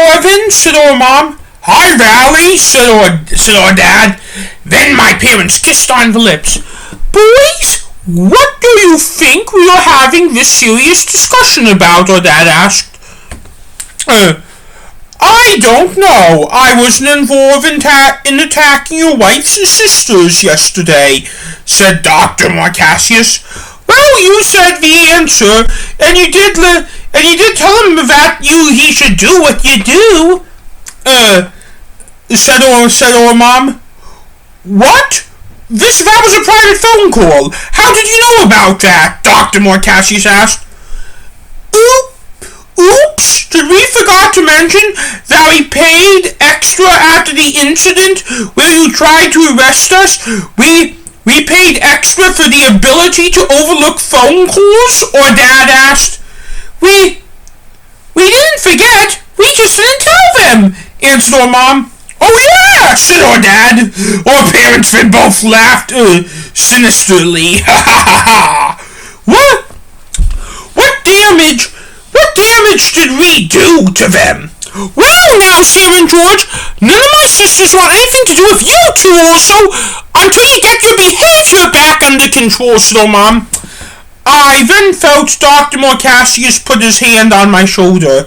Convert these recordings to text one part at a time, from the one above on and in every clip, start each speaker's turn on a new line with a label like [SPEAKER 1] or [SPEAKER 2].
[SPEAKER 1] Morven, said our Mom. Hi, Valley, said our Dad. Then my parents kissed on the lips. Boys, what do you think we are having this serious discussion about? Our Dad asked. I don't know. I wasn't involved in attacking your wife's sisters yesterday, said Dr. Marcassius. Well, you said the answer, and you did tell him that he should do what you do. Said our Mom. What? That was a private phone call. How did you know about that? Dr. Marcassius asked. Oops, did we forgot to mention that we paid extra after the incident where you tried to arrest us? We paid extra for the ability to overlook phone calls? Or Dad asked. We didn't forget. We just didn't tell them, answered our Mom. Oh yeah, said our Dad. Our parents then both laughed sinisterly. Ha ha ha ha. What damage did we do to them? Well, now, Sam and George, none of my sisters want anything to do with you two also until you get your behavior back under control, said our Mom. I then felt Dr. Marcassius put his hand on my shoulder.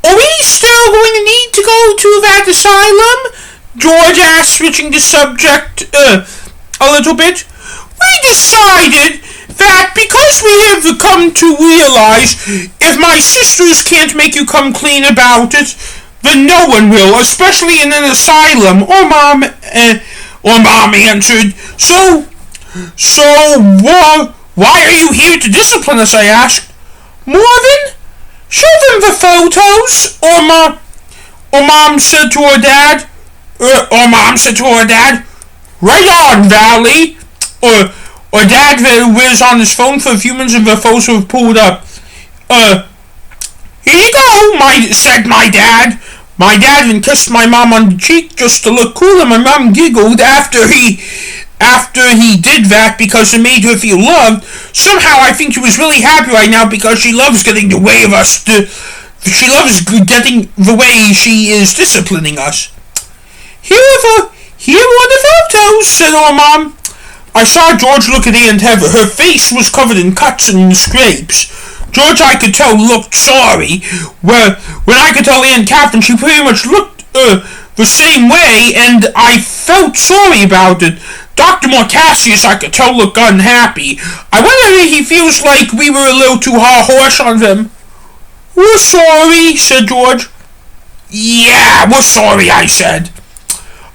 [SPEAKER 1] Are we still going to need to go to that asylum? George asked, switching the subject a little bit. We decided that because we have come to realize if my sisters can't make you come clean about it, then no one will, especially in an asylum, or Mom answered. So why are you here to discipline us, I asked. Morven, show them the photos, or Mom said to her Dad. Right on, Valley. Or Dad was on his phone for a few minutes and the photos were pulled up. Here you go, said my Dad. My Dad then kissed my Mom on the cheek just to look cool, and my Mom giggled after he did that because it made her feel loved. Somehow I think she was really happy right now because she loves getting the way of us. She loves getting the way she is disciplining us. Here are the photos, said our Mom. I saw George look at Aunt Heather. Her face was covered in cuts and scrapes. George, I could tell, looked sorry. When I could tell Aunt Catherine, she pretty much looked the same way, and I felt sorry about it. Dr. Marcassius, I could tell, looked unhappy. I wonder if he feels like we were a little too harsh on them. We're sorry, said George. Yeah, we're sorry, I said.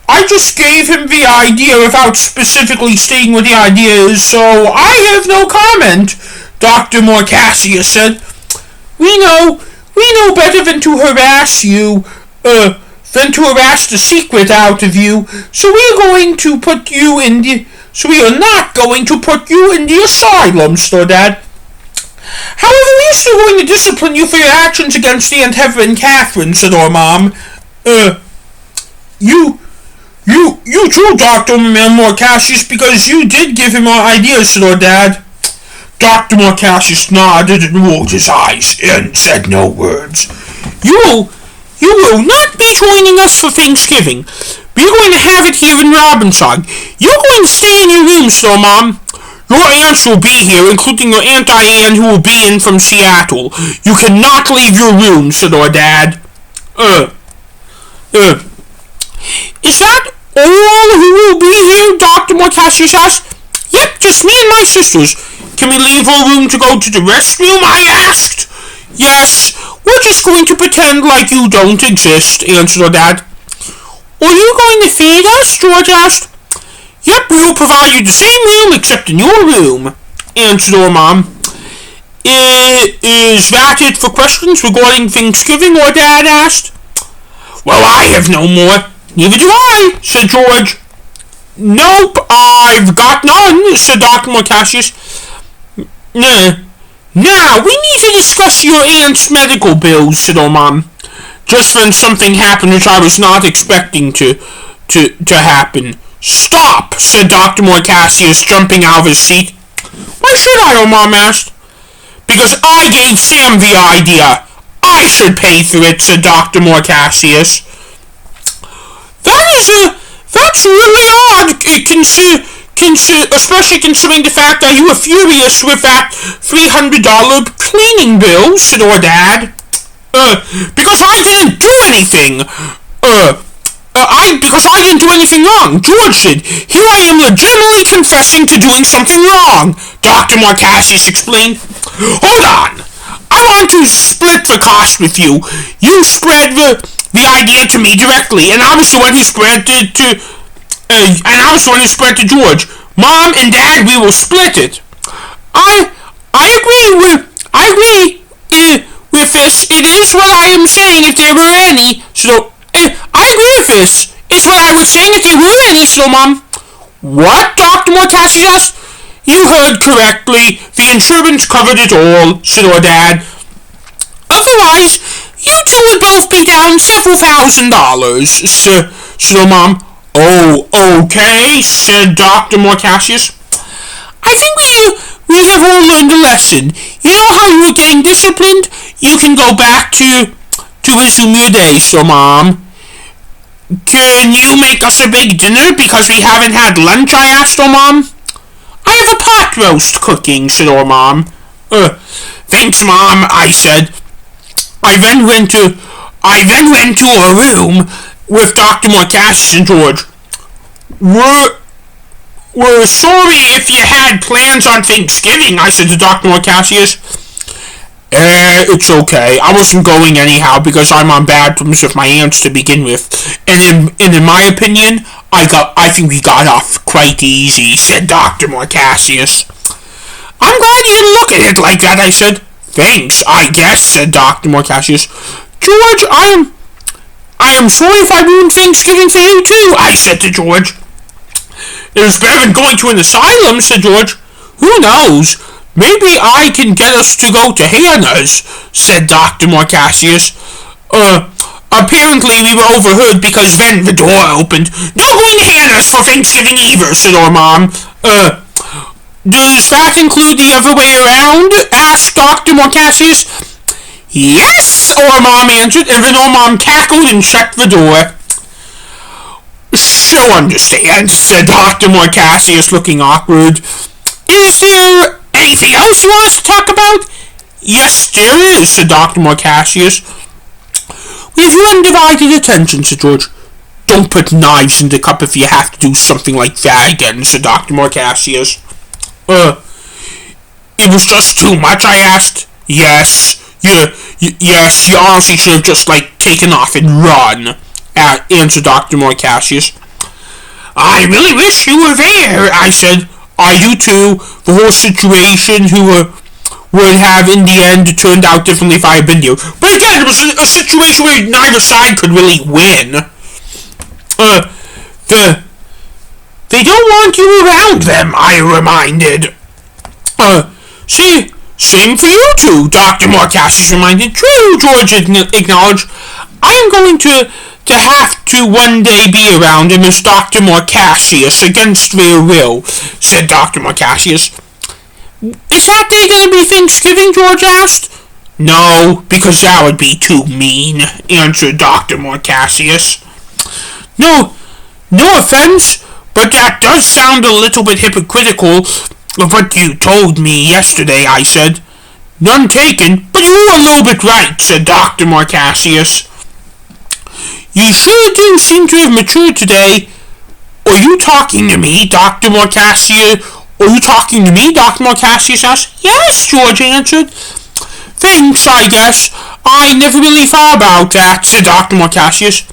[SPEAKER 1] I just gave him the idea without specifically stating what the idea is, so I have no comment, Dr. Marcassius said. We know better than to harass you, than to harass the secret out of you, so we are not going to put you in the asylum, said Dad. However, we are still going to discipline you for your actions against Aunt Heather and Catherine, said our Mom. You too, Dr. Marcassius, because you did give him our ideas, said our Dad. Dr. Marcassius nodded and rolled his eyes and said no words. You will not be joining us for Thanksgiving. We're going to have it here in Robbinsog. You're going to stay in your room, so Mom. Your aunts will be here, including your Aunt Diane, who will be in from Seattle. You cannot leave your room, said our Dad. Is that all who will be here? Dr. Marcassius asked. Yep, just me and my sisters. Can we leave our room to go to the restroom? I asked. Yes, we're just going to pretend like you don't exist, answered our Dad. Are you going to feed us? George asked. Yep, we will provide you the same room except in your room, answered our Mom. Is that it for questions regarding Thanksgiving? Our Dad asked. Well, I have no more. Neither do I, said George. Nope, I've got none, said Dr. Marcassius. Now, we need to discuss your aunt's medical bills, said our Mom. Just then something happened which I was not expecting to happen. Stop, said Dr. Marcassius, jumping out of his seat. Why should I, our Mom asked. Because I gave Sam the idea. I should pay for it, said Dr. Morcassius. That's really odd, especially considering the fact that you were furious with that $300 cleaning bill, said our dad. Because I didn't do anything. Because I didn't do anything wrong. George did. Here I am legitimately confessing to doing something wrong, Dr. Morcassius explained. Hold on. I want to split the cost with you. You spread the idea to me directly, and I was the one who spread it to George. Mom and Dad, we will split it. I agree with this. It is what I am saying if there were any. So I agree with this. It's what I was saying if there were any. So Mom, what? Dr. Morcassius asked. You heard correctly. The insurance covered it all, said our dad. Otherwise, you two would both be down several $1,000s, said our mom. Oh, okay, said Dr. Morcassius. I think we have all learned a lesson. You know how you were getting disciplined? You can go back to resume your day, so Mom. Can you make us a big dinner because we haven't had lunch, I asked our Mom. I have a pot roast cooking, said our Mom. Thanks, Mom, I said. I then went to a room with Dr. Morcassius and George. We're sorry if you had plans on Thanksgiving, I said to Dr. Morcassius. It's okay. I wasn't going anyhow because I'm on bad terms with my aunts to begin with. And in my opinion, I think we got off quite easy, said Dr. Morcassius. I'm glad you didn't look at it like that, I said. Thanks, I guess, said Dr. Morcassius. George, I am sorry if I ruined Thanksgiving for you too, I said to George. It was better than going to an asylum, said George. Who knows? Maybe I can get us to go to Hannah's, said Dr. Morcassius. Apparently we were overheard because then the door opened. No going to Hannah's for Thanksgiving either, said our Mom. Does that include the other way around? Asked Dr. Morcassius. Yes, our Mom answered, and then our Mom cackled and shut the door. She'll understand, said Dr. Morcassius, looking awkward. Is there anything else you want us to talk about? Yes, there is, said Dr. Morcassius. We have your undivided attention, said George. Don't put knives in the cup if you have to do something like that again, said Dr. Morcassius. It was just too much, I asked. Yes, you honestly should have just, taken off and run, answered Dr. Morcassius. I really wish you were there, I said. I do too. The whole situation would have, in the end, turned out differently if I had been there. But again, it was a situation where neither side could really win. They don't want you around them, I reminded. Same for you two, Dr. Morcassius reminded. True, George acknowledged. I'm going to have to one day be around him as Dr. Morcassius against their will, said Dr. Morcassius. Is that day going to be Thanksgiving, George asked. No, because that would be too mean, answered Dr. Morcassius. No offense, but that does sound a little bit hypocritical of what you told me yesterday, I said. None taken, but you were a little bit right, said Dr. Morcassius. You sure do seem to have matured today. Are you talking to me, Dr. Morcassius? Are you talking to me, Dr. Morcassius asked. Yes, George answered. Thanks, I guess. I never really thought about that, said Dr. Morcassius.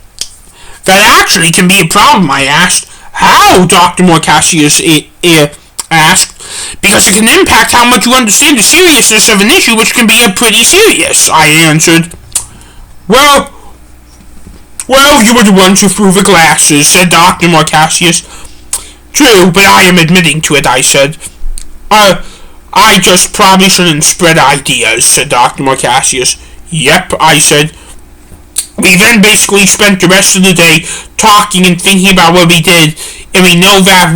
[SPEAKER 1] That actually can be a problem, I asked. How, Dr. Morcassius asked. Because it can impact how much you understand the seriousness of an issue, which can be pretty serious, I answered. Well, you were the ones who threw the glasses, said Dr. Morcassius. True, but I am admitting to it, I said. I just probably shouldn't spread ideas, said Dr. Morcassius. Yep, I said. We then basically spent the rest of the day talking and thinking about what we did, and we know that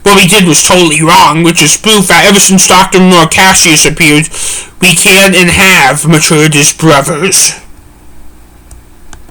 [SPEAKER 1] what we did was totally wrong, which is proof that ever since Dr. Cassius appeared, we can and have matured as brothers.